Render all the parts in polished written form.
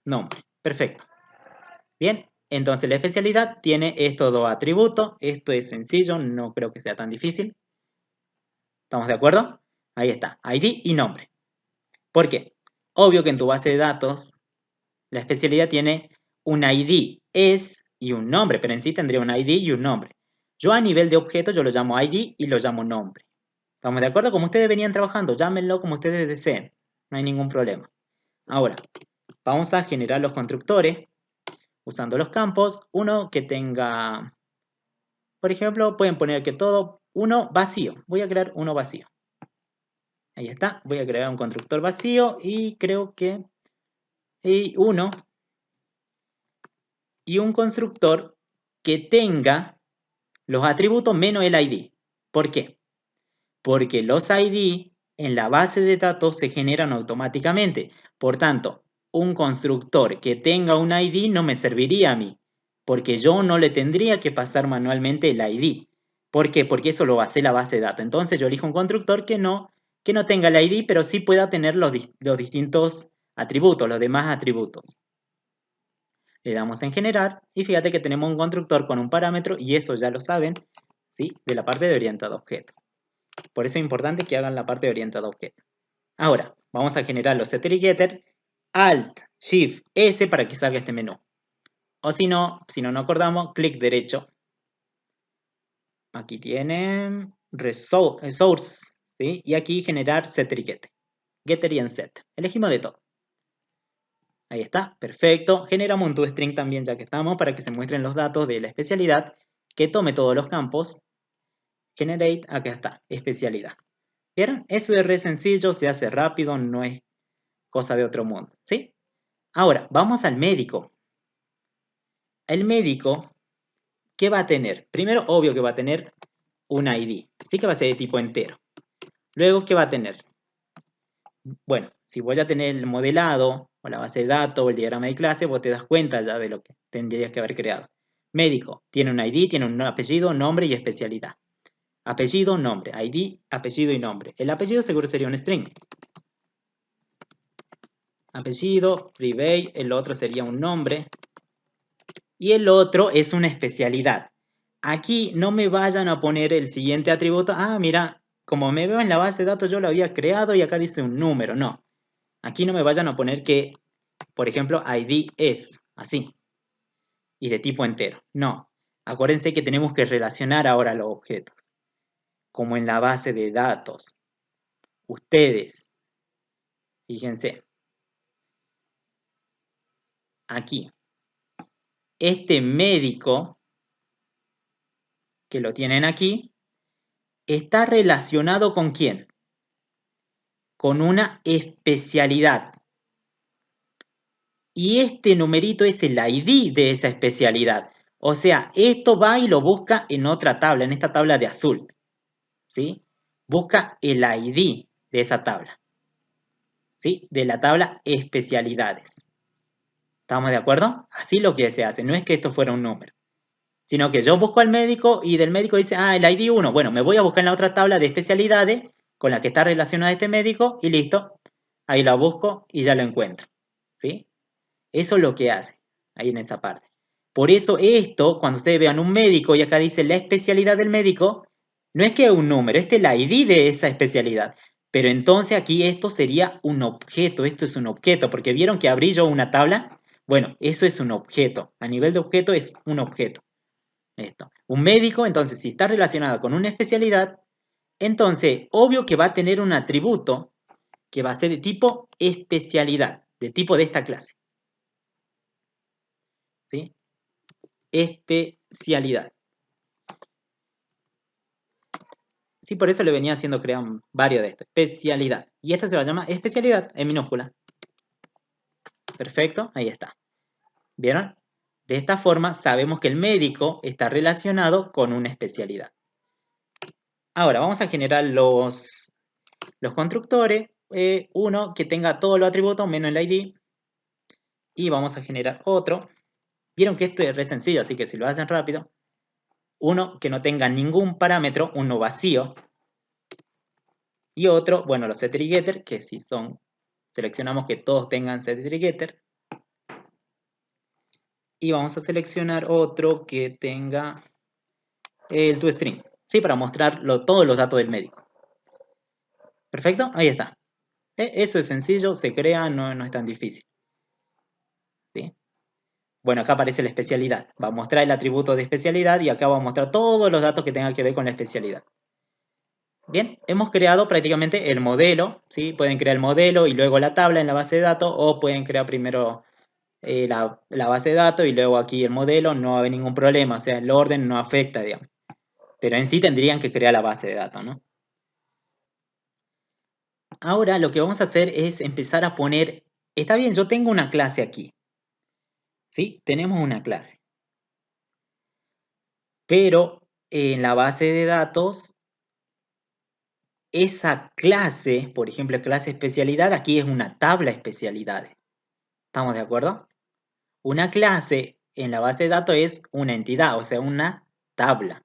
nombre. Perfecto. Bien, entonces la especialidad tiene estos dos atributos. Esto es sencillo, no creo que sea tan difícil. ¿Estamos de acuerdo? Ahí está, ID y nombre. ¿Por qué? Obvio que en tu base de datos la especialidad tiene un ID, es y un nombre, pero en sí tendría un ID y un nombre. Yo a nivel de objeto yo lo llamo ID y lo llamo nombre. ¿Estamos de acuerdo? Como ustedes venían trabajando, llámenlo como ustedes deseen. No hay ningún problema. Ahora, vamos a generar los constructores usando los campos. Uno que tenga, por ejemplo, pueden poner que todo, uno vacío. Voy a crear uno vacío. Ahí está. Voy a crear un constructor vacío y creo que uno y un constructor que tenga los atributos menos el ID. ¿Por qué? Porque los ID en la base de datos se generan automáticamente. Por tanto, un constructor que tenga un ID no me serviría a mí, porque yo no le tendría que pasar manualmente el ID. ¿Por qué? Porque eso lo hace la base de datos. Entonces yo elijo un constructor que no tenga el ID, pero sí pueda tener los distintos atributos, los demás atributos. Le damos en generar y fíjate que tenemos un constructor con un parámetro y eso ya lo saben, ¿sí? De la parte de orientado a objeto. Por eso es importante que hagan la parte de orientado a objeto. Ahora, vamos a generar los setter y getter, Alt, Shift, S para que salga este menú. O si no acordamos, clic derecho. Aquí tienen Source, ¿sí? Y aquí generar setter y getter. Getter y set. Elegimos de todo. Ahí está, perfecto. Generamos un toString también ya que estamos para que se muestren los datos de la especialidad, que tome todos los campos. Generate, acá está, especialidad. ¿Vieron? Eso es re sencillo, se hace rápido, no es cosa de otro mundo, ¿sí? Ahora, vamos al médico. El médico, ¿qué va a tener? Primero, obvio que va a tener un ID, sí que va a ser de tipo entero. Luego, ¿qué va a tener? Bueno, si voy a tener el modelado, o la base de datos, o el diagrama de clase, vos te das cuenta ya de lo que tendrías que haber creado. Médico, tiene un ID, tiene un apellido, nombre y especialidad. Apellido, nombre, ID, apellido y nombre. El apellido seguro sería un string. Apellido, private, el otro sería un nombre. Y el otro es una especialidad. Aquí no me vayan a poner el siguiente atributo. Ah, mira, como me veo en la base de datos yo lo había creado y acá dice un número. No. Aquí no me vayan a poner que, por ejemplo, ID es así. Y de tipo entero. No. Acuérdense que tenemos que relacionar ahora los objetos. Como en la base de datos. Ustedes. Fíjense. Aquí. Este médico que lo tienen aquí está relacionado ¿con quién? Con una especialidad. Y este numerito es el ID de esa especialidad. O sea, esto va y lo busca en otra tabla, en esta tabla de azul. ¿Sí? Busca el ID de esa tabla. ¿Sí? De la tabla especialidades. ¿Estamos de acuerdo? Así lo que se hace. No es que esto fuera un número. Sino que yo busco al médico y del médico dice, ah, el ID 1. Bueno, me voy a buscar en la otra tabla de especialidades con la que está relacionado este médico y listo. Ahí lo busco y ya lo encuentro. ¿Sí? Eso es lo que hace ahí en esa parte. Por eso esto, cuando ustedes vean un médico y acá dice la especialidad del médico, no es que es un número, este es el ID de esa especialidad. Pero entonces aquí esto sería un objeto, esto es un objeto, porque vieron que abrí yo una tabla. Bueno, eso es un objeto. A nivel de objeto es un objeto. Esto. Un médico, entonces, si está relacionado con una especialidad, entonces, obvio que va a tener un atributo que va a ser de tipo especialidad, de tipo de esta clase. ¿Sí? Especialidad. Sí, por eso le venía haciendo crear varios de estos. Especialidad. Y esta se va a llamar especialidad en minúscula. Perfecto, ahí está. ¿Vieron? De esta forma sabemos que el médico está relacionado con una especialidad. Ahora vamos a generar los constructores. Uno que tenga todos los atributos menos el ID. Y vamos a generar otro. Vieron que esto es re sencillo, así que si lo hacen rápido. Uno que no tenga ningún parámetro, uno vacío. Y otro, bueno, los setter y getter, que si son, seleccionamos que todos tengan setter y getter. Y vamos a seleccionar otro que tenga el toString, ¿sí? Para mostrar todos los datos del médico. Perfecto, ahí está. Eso es sencillo, se crea, no es tan difícil. ¿Sí? Bueno, acá aparece la especialidad. Va a mostrar el atributo de especialidad y acá va a mostrar todos los datos que tengan que ver con la especialidad. Bien, hemos creado prácticamente el modelo, ¿sí? Pueden crear el modelo y luego la tabla en la base de datos, o pueden crear primero la base de datos y luego aquí el modelo, no va a haber ningún problema, o sea, el orden no afecta, digamos. Pero en sí tendrían que crear la base de datos, ¿no? Ahora lo que vamos a hacer es empezar a poner, está bien, yo tengo una clase aquí, ¿sí? Tenemos una clase, pero en la base de datos, esa clase, por ejemplo, clase especialidad, aquí es una tabla especialidades. ¿Estamos de acuerdo? Una clase en la base de datos es una entidad, o sea, una tabla,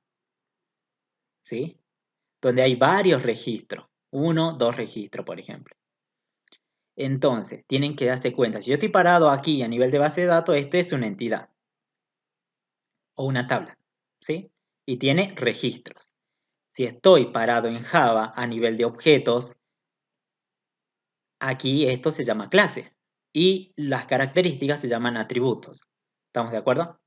¿sí? Donde hay varios registros, uno, dos registros, por ejemplo. Entonces, tienen que darse cuenta, si yo estoy parado aquí a nivel de base de datos, esto es una entidad o una tabla, ¿sí? Y tiene registros. Si estoy parado en Java a nivel de objetos, aquí esto se llama clase y las características se llaman atributos. ¿Estamos de acuerdo?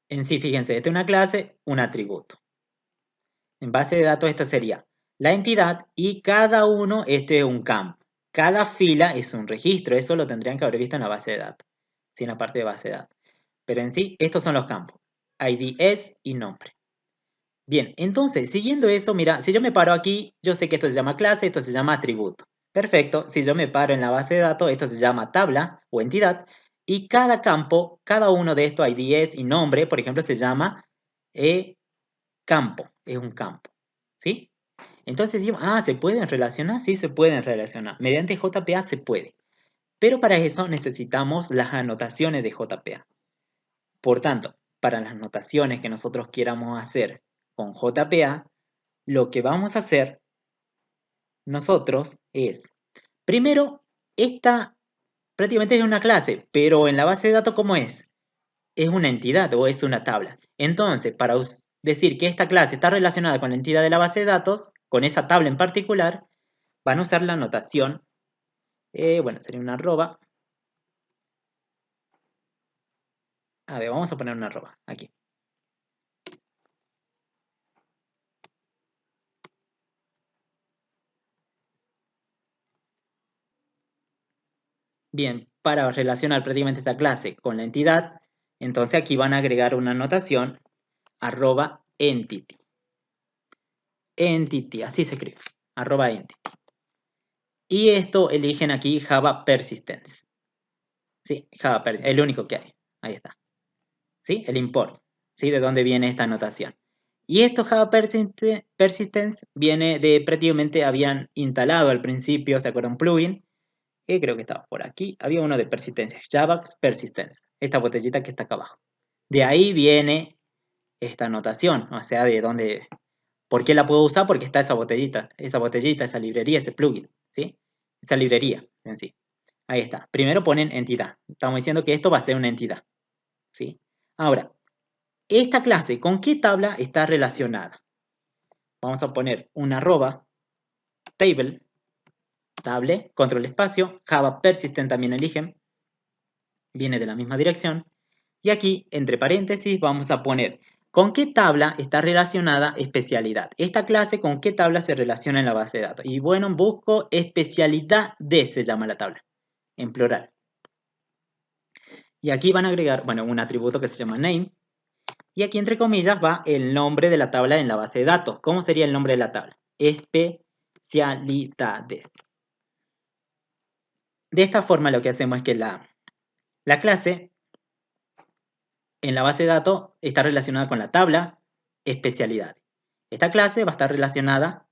En sí, fíjense, esta es una clase, un atributo. En base de datos esta sería la entidad y cada uno, este es un campo. Cada fila es un registro, eso lo tendrían que haber visto en la base de datos, ¿sí? En la parte de base de datos. Pero en sí, estos son los campos, ID es y nombre. Bien, entonces, siguiendo eso, mira, si yo me paro aquí, yo sé que esto se llama clase, esto se llama atributo. Perfecto, si yo me paro en la base de datos, esto se llama tabla o entidad, y cada campo, cada uno de estos IDs y nombre, por ejemplo, se llama campo, es un campo, ¿sí? Entonces decimos, ¿se pueden relacionar? Sí, se pueden relacionar. Mediante JPA se puede. Pero para eso necesitamos las anotaciones de JPA. Por tanto, para las notaciones que nosotros queramos hacer con JPA, lo que vamos a hacer nosotros es, primero, esta prácticamente es una clase, pero en la base de datos, ¿cómo es? Es una entidad o es una tabla. Entonces, para decir que esta clase está relacionada con la entidad de la base de datos, con esa tabla en particular, van a usar la notación, bueno, sería una arroba. A ver, vamos a poner una arroba aquí. Bien, para relacionar prácticamente esta clase con la entidad, entonces aquí van a agregar una notación arroba entity. Entity, así se escribe, arroba entity. Y esto eligen aquí Java Persistence. Sí, Java Persistence, el único que hay. Ahí está. ¿Sí? El import. ¿Sí? De dónde viene esta notación. Y esto Java Persistence viene de prácticamente habían instalado al principio, ¿se acuerdan? Un plugin, que creo que estaba por aquí. Había uno de persistencia, Java Persistence. Esta botellita que está acá abajo. De ahí viene esta notación, o sea, de dónde. ¿Por qué la puedo usar? Porque está esa botellita, esa librería, ese plugin, ¿sí? Esa librería en sí. Ahí está. Primero ponen entidad. Estamos diciendo que esto va a ser una entidad, ¿sí? Ahora, esta clase, ¿con qué tabla está relacionada? Vamos a poner una arroba, table, control espacio, Java persistent también eligen, viene de la misma dirección. Y aquí, entre paréntesis, vamos a poner ¿con qué tabla está relacionada especialidad? Esta clase, ¿con qué tabla se relaciona en la base de datos? Y bueno, busco especialidad de, se llama la tabla, en plural. Y aquí van a agregar, bueno, un atributo que se llama name. Y aquí, entre comillas, va el nombre de la tabla en la base de datos. ¿Cómo sería el nombre de la tabla? Especialidades. De esta forma, lo que hacemos es que la clase en la base de datos está relacionada con la tabla especialidad. Esta clase va a estar relacionada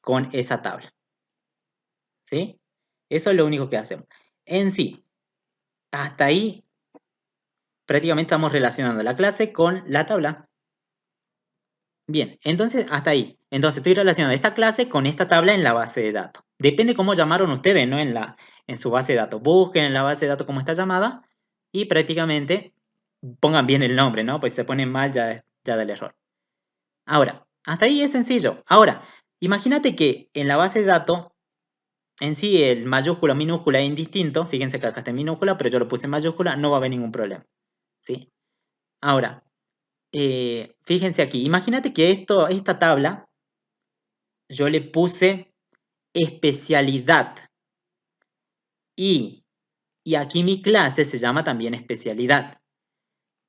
con esa tabla. ¿Sí? Eso es lo único que hacemos. En sí, hasta ahí prácticamente estamos relacionando la clase con la tabla. Bien, entonces hasta ahí. Entonces estoy relacionando esta clase con esta tabla en la base de datos. Depende cómo llamaron ustedes, ¿no? En en su base de datos. Busquen en la base de datos cómo está llamada y prácticamente pongan bien el nombre, ¿no? Pues si se ponen mal ya da el error. Ahora, hasta ahí es sencillo. Ahora, imagínate que en la base de datos, en sí el mayúscula o minúscula es indistinto. Fíjense que acá está en minúscula, pero yo lo puse en mayúscula, no va a haber ningún problema. ¿Sí? Ahora, fíjense aquí. Imagínate que esta tabla yo le puse especialidad. Y aquí mi clase se llama también especialidad.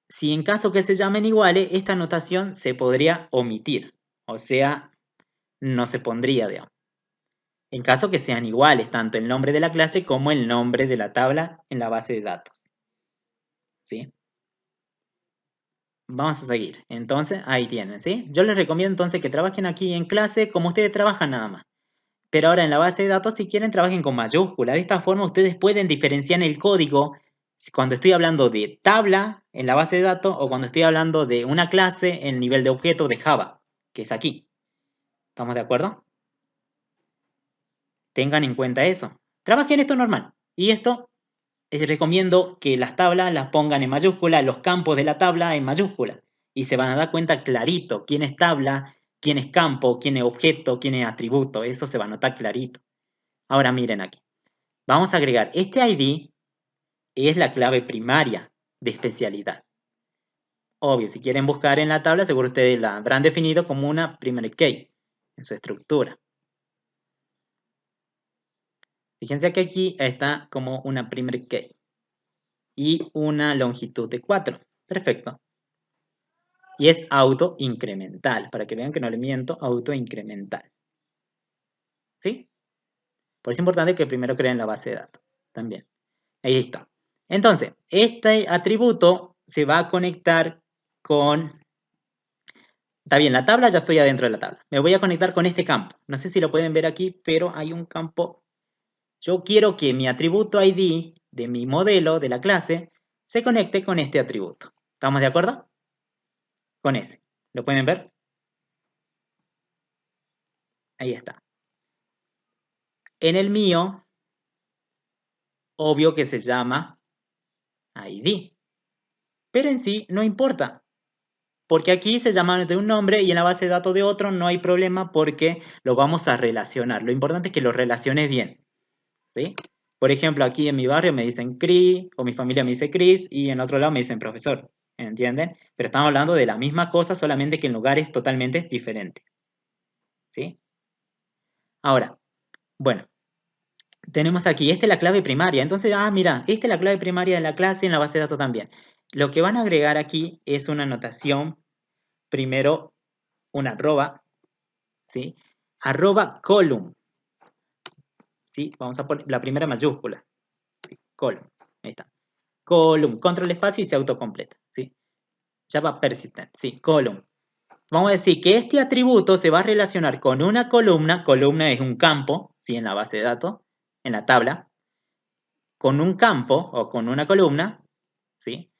Si en caso que se llamen iguales, esta anotación se podría omitir. O sea, no se pondría, digamos. En caso que sean iguales, tanto el nombre de la clase como el nombre de la tabla en la base de datos. ¿Sí? Vamos a seguir. Entonces, ahí tienen, ¿sí? Yo les recomiendo entonces que trabajen aquí en clase como ustedes trabajan nada más. Pero ahora en la base de datos, si quieren, trabajen con mayúsculas. De esta forma, ustedes pueden diferenciar el código cuando estoy hablando de tabla en la base de datos o cuando estoy hablando de una clase en nivel de objeto de Java, que es aquí. ¿Estamos de acuerdo? Tengan en cuenta eso. Trabajen esto normal. Y esto les recomiendo que las tablas las pongan en mayúscula, los campos de la tabla en mayúscula. Y se van a dar cuenta clarito quién es tabla, quién es campo, quién es objeto, quién es atributo. Eso se va a notar clarito. Ahora miren aquí. Vamos a agregar este ID, es la clave primaria de especialidad. Obvio, si quieren buscar en la tabla, seguro ustedes la habrán definido como una primary key en su estructura. Fíjense que aquí está como una primary key y una longitud de 4. Perfecto. Y es autoincremental, para que vean que no le miento, autoincremental. ¿Sí? Por eso es importante que primero creen la base de datos. También. Ahí está. Entonces, este atributo se va a conectar con... Está bien, la tabla ya estoy adentro de la tabla. Me voy a conectar con este campo. No sé si lo pueden ver aquí, pero hay un campo. Yo quiero que mi atributo ID de mi modelo de la clase se conecte con este atributo. ¿Estamos de acuerdo? Con ese. ¿Lo pueden ver? Ahí está. En el mío, obvio que se llama ID. Pero en sí no importa. Porque aquí se llama de un nombre y en la base de datos de otro no hay problema porque lo vamos a relacionar. Lo importante es que lo relaciones bien. ¿Sí? Por ejemplo, aquí en mi barrio me dicen Cris, o mi familia me dice Cris, y en otro lado me dicen profesor. ¿Entienden? Pero estamos hablando de la misma cosa, solamente que en lugares totalmente diferentes. ¿Sí? Ahora, bueno, tenemos aquí, esta es la clave primaria. Entonces, mira, esta es la clave primaria de la clase y en la base de datos también. Lo que van a agregar aquí es una anotación, primero una arroba, ¿sí? Arroba column, ¿sí? Vamos a poner la primera mayúscula, ¿sí? Column, ahí está. Column, control espacio y se autocompleta, ¿sí? Java persistent, ¿sí? Column. Vamos a decir que este atributo se va a relacionar con una columna es un campo, ¿sí? En la base de datos, en la tabla, con un campo o con una columna, ¿sí?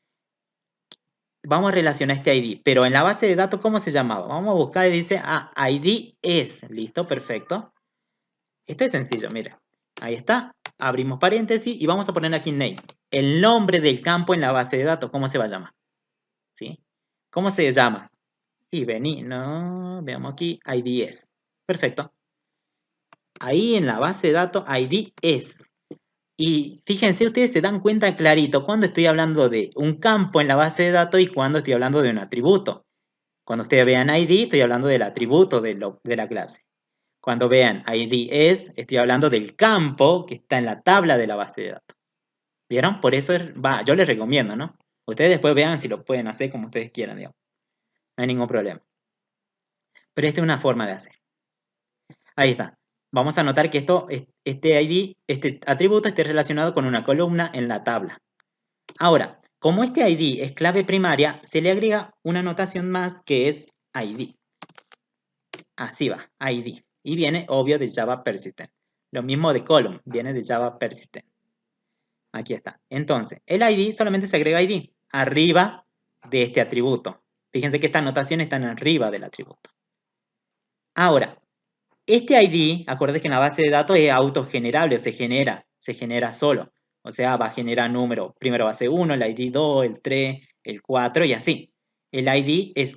Vamos a relacionar este ID, pero en la base de datos, ¿cómo se llamaba? Vamos a buscar y dice, ID es, listo, perfecto. Esto es sencillo, miren. Ahí está, abrimos paréntesis y vamos a poner aquí name. El nombre del campo en la base de datos, ¿cómo se va a llamar? ¿Sí? ¿Cómo se llama? Y vení, no, veamos aquí, ID es. Perfecto. Ahí en la base de datos, ID es. Y fíjense, ustedes se dan cuenta clarito cuando estoy hablando de un campo en la base de datos y cuando estoy hablando de un atributo. Cuando ustedes vean ID, estoy hablando del atributo de la clase. Cuando vean ID es, estoy hablando del campo que está en la tabla de la base de datos. ¿Vieron? Por eso yo les recomiendo, ¿no? Ustedes después vean si lo pueden hacer como ustedes quieran, digamos. No hay ningún problema. Pero esta es una forma de hacer. Ahí está. Vamos a notar que este ID, este atributo esté relacionado con una columna en la tabla. Ahora, como este ID es clave primaria, se le agrega una notación más que es ID. Así va, ID. Y viene, obvio, de Java Persistent. Lo mismo de column, viene de Java Persistent. Aquí está. Entonces, el ID solamente se agrega ID, arriba de este atributo. Fíjense que estas notaciones están arriba del atributo. Ahora, este ID, acuérdense que en la base de datos es autogenerable o se genera. se genera solo. O sea, va a generar número, primero va a ser 1, el ID 2, el 3, el 4 y así. El ID es